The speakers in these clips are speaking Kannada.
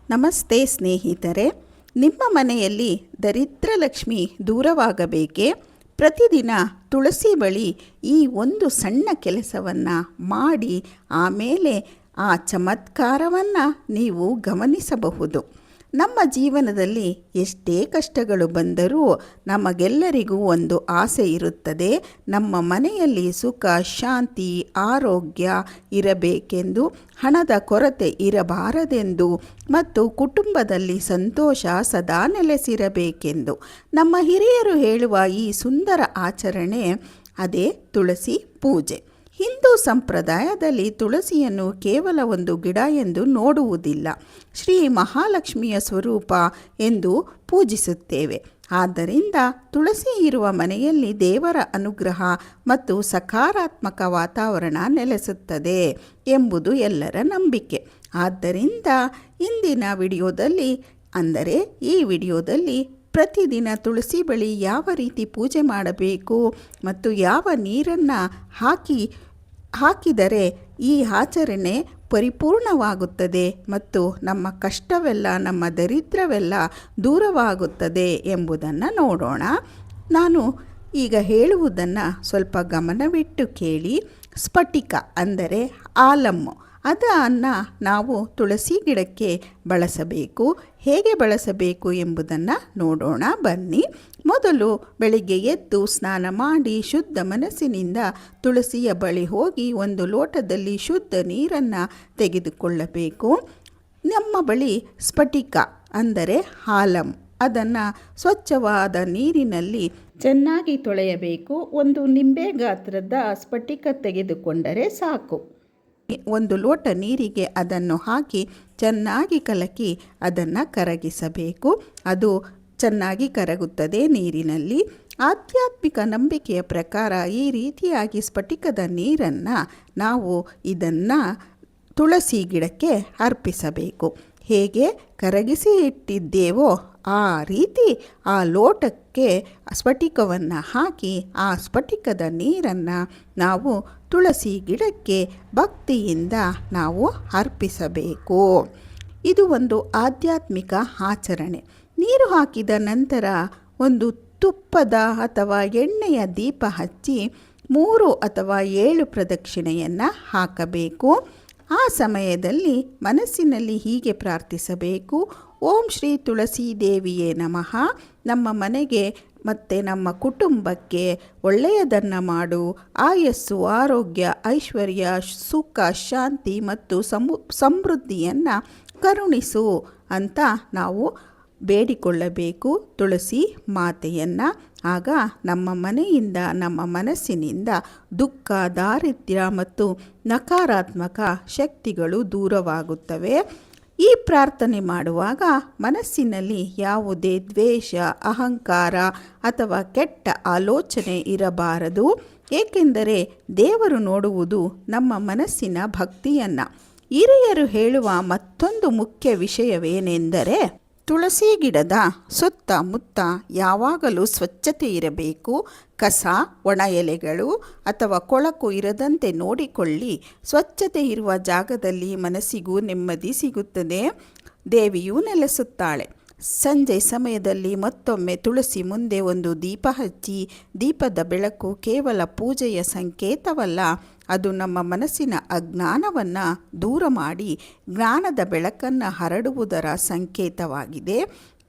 ನಮಸ್ತೆ ಸ್ನೇಹಿತರೆ, ನಿಮ್ಮ ಮನೆಯಲ್ಲಿ ದರಿದ್ರ ಲಕ್ಷ್ಮಿ ದೂರವಾಗಬೇಕೇ? ಪ್ರತಿದಿನ ತುಳಸಿ ಬಳಿ ಈ ಒಂದು ಸಣ್ಣ ಕೆಲಸವನ್ನು ಮಾಡಿ ಆಮೇಲೆ ಆ ಚಮತ್ಕಾರವನ್ನು ನೀವು ಗಮನಿಸಬಹುದು. ನಮ್ಮ ಜೀವನದಲ್ಲಿ ಎಷ್ಟೇ ಕಷ್ಟಗಳು ಬಂದರೂ ನಮಗೆಲ್ಲರಿಗೂ ಒಂದು ಆಸೆ ಇರುತ್ತದೆ. ನಮ್ಮ ಮನೆಯಲ್ಲಿ ಸುಖ, ಶಾಂತಿ, ಆರೋಗ್ಯ ಇರಬೇಕೆಂದು, ಹಣದ ಕೊರತೆ ಇರಬಾರದೆಂದು ಮತ್ತು ಕುಟುಂಬದಲ್ಲಿ ಸಂತೋಷ ಸದಾ ನೆಲೆಸಿರಬೇಕೆಂದು. ನಮ್ಮ ಹಿರಿಯರು ಹೇಳುವ ಈ ಸುಂದರ ಆಚರಣೆ ಅದೇ ತುಳಸಿ ಪೂಜೆ. ಹಿಂದೂ ಸಂಪ್ರದಾಯದಲ್ಲಿ ತುಳಸಿಯನ್ನು ಕೇವಲ ಒಂದು ಗಿಡ ಎಂದು ನೋಡುವುದಿಲ್ಲ, ಶ್ರೀ ಮಹಾಲಕ್ಷ್ಮಿಯ ಸ್ವರೂಪ ಎಂದು ಪೂಜಿಸುತ್ತೇವೆ. ಆದ್ದರಿಂದ ತುಳಸಿ ಇರುವ ಮನೆಯಲ್ಲಿ ದೇವರ ಅನುಗ್ರಹ ಮತ್ತು ಸಕಾರಾತ್ಮಕ ವಾತಾವರಣ ನೆಲೆಸುತ್ತದೆ ಎಂಬುದು ಎಲ್ಲರ ನಂಬಿಕೆ. ಆದ್ದರಿಂದ ಇಂದಿನ ಈ ವಿಡಿಯೋದಲ್ಲಿ ಪ್ರತಿದಿನ ತುಳಸಿ ಬಳಿ ಯಾವ ರೀತಿ ಪೂಜೆ ಮಾಡಬೇಕು ಮತ್ತು ಯಾವ ನೀರನ್ನು ಹಾಕಿದರೆ ಈ ಆಚರಣೆ ಪರಿಪೂರ್ಣವಾಗುತ್ತದೆ ಮತ್ತು ನಮ್ಮ ಕಷ್ಟವೆಲ್ಲ, ನಮ್ಮ ದರಿದ್ರವೆಲ್ಲ ದೂರವಾಗುತ್ತದೆ ಎಂಬುದನ್ನು ನೋಡೋಣ. ನಾನು ಈಗ ಹೇಳುವುದನ್ನು ಸ್ವಲ್ಪ ಗಮನವಿಟ್ಟು ಕೇಳಿ. ಸ್ಫಟಿಕ ಅಂದರೆ ಆಲಮ್ಮು, ಅದನ್ನು ನಾವು ತುಳಸಿ ಗಿಡಕ್ಕೆ ಬಳಸಬೇಕು. ಹೇಗೆ ಬಳಸಬೇಕು ಎಂಬುದನ್ನು ನೋಡೋಣ ಬನ್ನಿ. ಮೊದಲು ಬೆಳಿಗ್ಗೆ ಎದ್ದು ಸ್ನಾನ ಮಾಡಿ ಶುದ್ಧ ಮನಸ್ಸಿನಿಂದ ತುಳಸಿಯ ಬಳಿ ಹೋಗಿ ಒಂದು ಲೋಟದಲ್ಲಿ ಶುದ್ಧ ನೀರನ್ನು ತೆಗೆದುಕೊಳ್ಳಬೇಕು. ನಮ್ಮ ಬಳಿ ಸ್ಫಟಿಕ ಅಂದರೆ ಆಲಂ, ಅದನ್ನು ಸ್ವಚ್ಛವಾದ ನೀರಿನಲ್ಲಿ ಚೆನ್ನಾಗಿ ತೊಳೆಯಬೇಕು. ಒಂದು ನಿಂಬೆ ಗಾತ್ರದ ಸ್ಫಟಿಕ ತೆಗೆದುಕೊಂಡರೆ ಸಾಕು. ಒಂದು ಲೋಟ ನೀರಿಗೆ ಅದನ್ನು ಹಾಕಿ ಚೆನ್ನಾಗಿ ಕಲಕಿ ಅದನ್ನು ಕರಗಿಸಬೇಕು. ಅದು ಚೆನ್ನಾಗಿ ಕರಗುತ್ತದೆ ನೀರಿನಲ್ಲಿ. ಆಧ್ಯಾತ್ಮಿಕ ನಂಬಿಕೆಯ ಪ್ರಕಾರ ಈ ರೀತಿಯಾಗಿ ಸ್ಫಟಿಕದ ನೀರನ್ನು ನಾವು ಇದನ್ನು ತುಳಸಿ ಗಿಡಕ್ಕೆ ಅರ್ಪಿಸಬೇಕು. ಹೇಗೆ ಕರಗಿಸಿ ಇಟ್ಟಿದ್ದೇವೋ ಆ ರೀತಿ ಆ ಲೋಟಕ್ಕೆ ಸ್ಫಟಿಕವನ್ನು ಹಾಕಿ ಆ ಸ್ಫಟಿಕದ ನೀರನ್ನು ನಾವು ತುಳಸಿ ಗಿಡಕ್ಕೆ ಭಕ್ತಿಯಿಂದ ನಾವು ಅರ್ಪಿಸಬೇಕು. ಇದು ಒಂದು ಆಧ್ಯಾತ್ಮಿಕ ಆಚರಣೆ. ನೀರು ಹಾಕಿದ ನಂತರ ಒಂದು ತುಪ್ಪದ ಅಥವಾ ಎಣ್ಣೆಯ ದೀಪ ಹಚ್ಚಿ 3 ಅಥವಾ 7 ಪ್ರದಕ್ಷಿಣೆಯನ್ನು ಹಾಕಬೇಕು. ಆ ಸಮಯದಲ್ಲಿ ಮನಸ್ಸಿನಲ್ಲಿ ಹೀಗೆ ಪ್ರಾರ್ಥಿಸಬೇಕು: ಓಂ ಶ್ರೀ ತುಳಸಿ ದೇವಿಯೇ ನಮಃ. ನಮ್ಮ ಮನೆಗೆ ಮತ್ತು ನಮ್ಮ ಕುಟುಂಬಕ್ಕೆ ಒಳ್ಳೆಯದನ್ನು ಮಾಡು, ಆಯಸ್ಸು, ಆರೋಗ್ಯ, ಐಶ್ವರ್ಯ, ಸುಖ, ಶಾಂತಿ ಮತ್ತು ಸಮೃದ್ಧಿಯನ್ನು ಕರುಣಿಸು ಅಂತ ನಾವು ಬೇಡಿಕೊಳ್ಳಬೇಕು ತುಳಸಿ ಮಾತೆಯನ್ನು. ಆಗ ನಮ್ಮ ಮನೆಯಿಂದ, ನಮ್ಮ ಮನಸ್ಸಿನಿಂದ ದುಃಖ, ದಾರಿದ್ರ್ಯ ಮತ್ತು ನಕಾರಾತ್ಮಕ ಶಕ್ತಿಗಳು ದೂರವಾಗುತ್ತವೆ. ಈ ಪ್ರಾರ್ಥನೆ ಮಾಡುವಾಗ ಮನಸ್ಸಿನಲ್ಲಿ ಯಾವುದೇ ದ್ವೇಷ, ಅಹಂಕಾರ ಅಥವಾ ಕೆಟ್ಟ ಆಲೋಚನೆ ಇರಬಾರದು. ಏಕೆಂದರೆ ದೇವರು ನೋಡುವುದು ನಮ್ಮ ಮನಸ್ಸಿನ ಭಕ್ತಿಯನ್ನು. ಹಿರಿಯರು ಹೇಳುವ ಮತ್ತೊಂದು ಮುಖ್ಯ ವಿಷಯವೇನೆಂದರೆ, ತುಳಸಿ ಗಿಡದ ಸುತ್ತಮುತ್ತ ಯಾವಾಗಲೂ ಸ್ವಚ್ಛತೆ ಇರಬೇಕು. ಕಸ, ಒಣ ಎಲೆಗಳು ಅಥವಾ ಕೊಳಕು ಇರದಂತೆ ನೋಡಿಕೊಳ್ಳಿ. ಸ್ವಚ್ಛತೆ ಇರುವ ಜಾಗದಲ್ಲಿ ಮನಸ್ಸಿಗೂ ನೆಮ್ಮದಿ ಸಿಗುತ್ತದೆ, ದೇವಿಯೂ ನೆಲೆಸುತ್ತಾಳೆ. ಸಂಜೆ ಸಮಯದಲ್ಲಿ ಮತ್ತೊಮ್ಮೆ ತುಳಸಿ ಮುಂದೆ ಒಂದು ದೀಪ ಹಚ್ಚಿ. ದೀಪದ ಬೆಳಕು ಕೇವಲ ಪೂಜೆಯ ಸಂಕೇತವಲ್ಲ, ಅದು ನಮ್ಮ ಮನಸ್ಸಿನ ಅಜ್ಞಾನವನ್ನು ದೂರ ಮಾಡಿ ಜ್ಞಾನದ ಬೆಳಕನ್ನು ಹರಡುವುದರ ಸಂಕೇತವಾಗಿದೆ.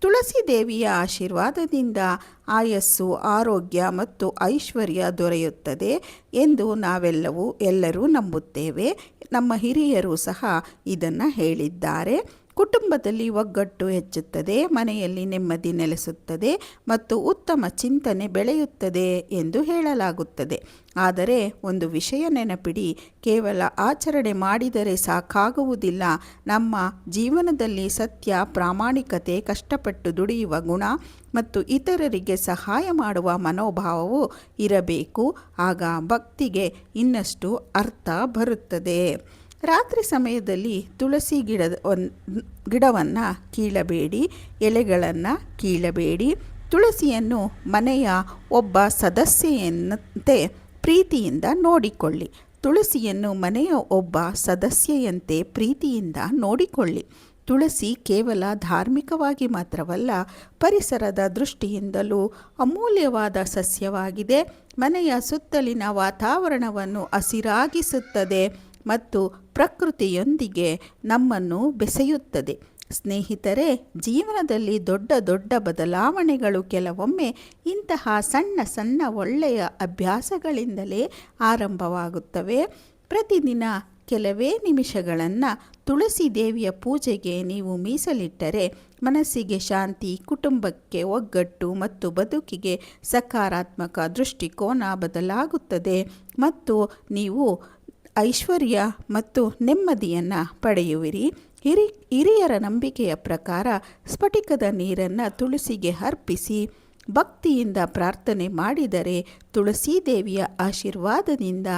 ತುಳಸಿ ದೇವಿಯ ಆಶೀರ್ವಾದದಿಂದ ಆಯಸ್ಸು, ಆರೋಗ್ಯ ಮತ್ತು ಐಶ್ವರ್ಯ ದೊರೆಯುತ್ತದೆ ಎಂದು ಎಲ್ಲರೂ ನಂಬುತ್ತೇವೆ. ನಮ್ಮ ಹಿರಿಯರು ಸಹ ಇದನ್ನು ಹೇಳಿದ್ದಾರೆ. ಕುಟುಂಬದಲ್ಲಿ ಒಗ್ಗಟ್ಟು ಹೆಚ್ಚುತ್ತದೆ, ಮನೆಯಲ್ಲಿ ನೆಮ್ಮದಿ ನೆಲೆಸುತ್ತದೆ ಮತ್ತು ಉತ್ತಮ ಚಿಂತನೆ ಬೆಳೆಯುತ್ತದೆ ಎಂದು ಹೇಳಲಾಗುತ್ತದೆ. ಆದರೆ ಒಂದು ವಿಷಯ ನೆನಪಿಡಿ, ಕೇವಲ ಆಚರಣೆ ಮಾಡಿದರೆ ಸಾಕಾಗುವುದಿಲ್ಲ. ನಮ್ಮ ಜೀವನದಲ್ಲಿ ಸತ್ಯ, ಪ್ರಾಮಾಣಿಕತೆ, ಕಷ್ಟಪಟ್ಟು ದುಡಿಯುವ ಗುಣ ಮತ್ತು ಇತರರಿಗೆ ಸಹಾಯ ಮಾಡುವ ಮನೋಭಾವವು ಇರಬೇಕು. ಆಗ ಭಕ್ತಿಗೆ ಇನ್ನಷ್ಟು ಅರ್ಥ ಬರುತ್ತದೆ. ರಾತ್ರಿ ಸಮಯದಲ್ಲಿ ತುಳಸಿ ಗಿಡವನ್ನು ಕೀಳಬೇಡಿ, ಎಲೆಗಳನ್ನು ಕೀಳಬೇಡಿ. ತುಳಸಿಯನ್ನು ಮನೆಯ ಒಬ್ಬ ಸದಸ್ಯೆಯಂತೆ ಪ್ರೀತಿಯಿಂದ ನೋಡಿಕೊಳ್ಳಿ. ತುಳಸಿಯನ್ನು ಮನೆಯ ಒಬ್ಬ ಸದಸ್ಯೆಯಂತೆ ಪ್ರೀತಿಯಿಂದ ನೋಡಿಕೊಳ್ಳಿ. ತುಳಸಿ ಕೇವಲ ಧಾರ್ಮಿಕವಾಗಿ ಮಾತ್ರವಲ್ಲ, ಪರಿಸರದ ದೃಷ್ಟಿಯಿಂದಲೂ ಅಮೂಲ್ಯವಾದ ಸಸ್ಯವಾಗಿದೆ. ಮನೆಯ ಸುತ್ತಲಿನ ವಾತಾವರಣವನ್ನು ಹಸಿರಾಗಿಸುತ್ತದೆ ಮತ್ತು ಪ್ರಕೃತಿಯೊಂದಿಗೆ ನಮ್ಮನ್ನು ಬೆಸೆಯುತ್ತದೆ. ಸ್ನೇಹಿತರೆ, ಜೀವನದಲ್ಲಿ ದೊಡ್ಡ ದೊಡ್ಡ ಬದಲಾವಣೆಗಳು ಕೆಲವೊಮ್ಮೆ ಇಂತಹ ಸಣ್ಣ ಸಣ್ಣ ಒಳ್ಳೆಯ ಅಭ್ಯಾಸಗಳಿಂದಲೇ ಆರಂಭವಾಗುತ್ತವೆ. ಪ್ರತಿದಿನ ಕೆಲವೇ ನಿಮಿಷಗಳನ್ನು ತುಳಸಿ ದೇವಿಯ ಪೂಜೆಗೆ ನೀವು ಮೀಸಲಿಟ್ಟರೆ ಮನಸ್ಸಿಗೆ ಶಾಂತಿ, ಕುಟುಂಬಕ್ಕೆ ಒಗ್ಗಟ್ಟು ಮತ್ತು ಬದುಕಿಗೆ ಸಕಾರಾತ್ಮಕ ದೃಷ್ಟಿಕೋನ ಬದಲಾಗುತ್ತದೆ ಮತ್ತು ನೀವು ಐಶ್ವರ್ಯ ಮತ್ತು ನೆಮ್ಮದಿಯನ್ನು ಪಡೆಯುವಿರಿ. ಹಿರಿಯರ ನಂಬಿಕೆಯ ಪ್ರಕಾರ ಸ್ಫಟಿಕದ ನೀರನ್ನು ತುಳಸಿಗೆ ಅರ್ಪಿಸಿ ಭಕ್ತಿಯಿಂದ ಪ್ರಾರ್ಥನೆ ಮಾಡಿದರೆ ತುಳಸಿ ದೇವಿಯ ಆಶೀರ್ವಾದದಿಂದ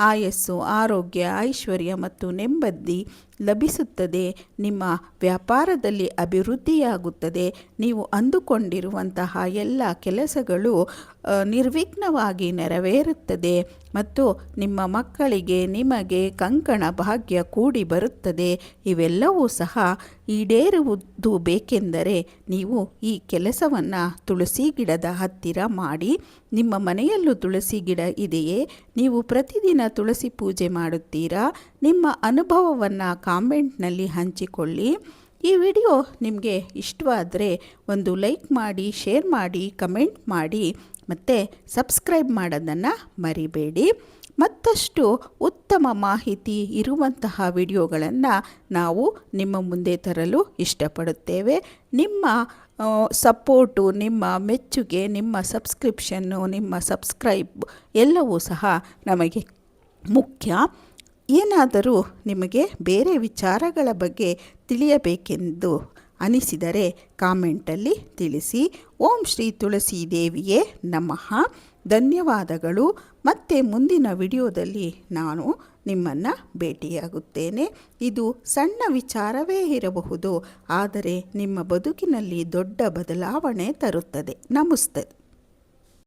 ಆಯಸ್ಸು, ಆರೋಗ್ಯ, ಐಶ್ವರ್ಯ ಮತ್ತು ನೆಮ್ಮದಿ ಲಭಿಸುತ್ತದೆ. ನಿಮ್ಮ ವ್ಯಾಪಾರದಲ್ಲಿ ಅಭಿವೃದ್ಧಿಯಾಗುತ್ತದೆ. ನೀವು ಅಂದುಕೊಂಡಿರುವಂತಹ ಎಲ್ಲ ಕೆಲಸಗಳು ನಿರ್ವಿಘ್ನವಾಗಿ ನೆರವೇರುತ್ತದೆ ಮತ್ತು ನಿಮ್ಮ ಮಕ್ಕಳಿಗೆ ನಿಮಗೆ ಕಂಕಣ ಭಾಗ್ಯ ಕೂಡಿ ಬರುತ್ತದೆ. ಇವೆಲ್ಲವೂ ಸಹ ಈಡೇರುವುದು ಬೇಕೆಂದರೆ ನೀವು ಈ ಕೆಲಸವನ್ನು ತುಳಸಿ ಗಿಡದ ಹತ್ತಿರ ಮಾಡಿ. ನಿಮ್ಮ ಮನೆಯಲ್ಲೂ ತುಳಸಿ ಗಿಡ ಇದೆಯೇ? ನೀವು ಪ್ರತಿದಿನ ತುಳಸಿ ಪೂಜೆ ಮಾಡುತ್ತೀರಾ? ನಿಮ್ಮ ಅನುಭವವನ್ನು ಕಾಮೆಂಟ್ನಲ್ಲಿ ಹಂಚಿಕೊಳ್ಳಿ. ಈ ವಿಡಿಯೋ ನಿಮಗೆ ಇಷ್ಟವಾದರೆ ಒಂದು ಲೈಕ್ ಮಾಡಿ, ಶೇರ್ ಮಾಡಿ, ಕಮೆಂಟ್ ಮಾಡಿ ಮತ್ತು ಸಬ್ಸ್ಕ್ರೈಬ್ ಮಾಡೋದನ್ನು ಮರಿಬೇಡಿ. ಮತ್ತಷ್ಟು ಉತ್ತಮ ಮಾಹಿತಿ ಇರುವಂತಹ ವಿಡಿಯೋಗಳನ್ನು ನಾವು ನಿಮ್ಮ ಮುಂದೆ ತರಲು ಇಷ್ಟಪಡುತ್ತೇವೆ. ನಿಮ್ಮ ಸಪೋರ್ಟು, ನಿಮ್ಮ ಮೆಚ್ಚುಗೆ, ನಿಮ್ಮ ಸಬ್ಸ್ಕ್ರಿಪ್ಷನ್ನು, ನಿಮ್ಮ ಸಬ್ಸ್ಕ್ರೈಬ್ ಎಲ್ಲವೂ ಸಹ ನಮಗೆ ಮುಖ್ಯ. ಏನಾದರೂ ನಿಮಗೆ ಬೇರೆ ವಿಚಾರಗಳ ಬಗ್ಗೆ ತಿಳಿಯಬೇಕೆಂದು ಅನಿಸಿದರೆ ಕಾಮೆಂಟಲ್ಲಿ ತಿಳಿಸಿ. ಓಂ ಶ್ರೀ ತುಳಸಿ ದೇವಿಯೇ ನಮಃ. ಧನ್ಯವಾದಗಳು. ಮತ್ತೆ ಮುಂದಿನ ವಿಡಿಯೋದಲ್ಲಿ ನಾನು ನಿಮ್ಮನ್ನು ಭೇಟಿಯಾಗುತ್ತೇನೆ. ಇದು ಸಣ್ಣ ವಿಚಾರವೇ ಇರಬಹುದು, ಆದರೆ ನಿಮ್ಮ ಬದುಕಿನಲ್ಲಿ ದೊಡ್ಡ ಬದಲಾವಣೆ ತರುತ್ತದೆ. ನಮಸ್ತೆ.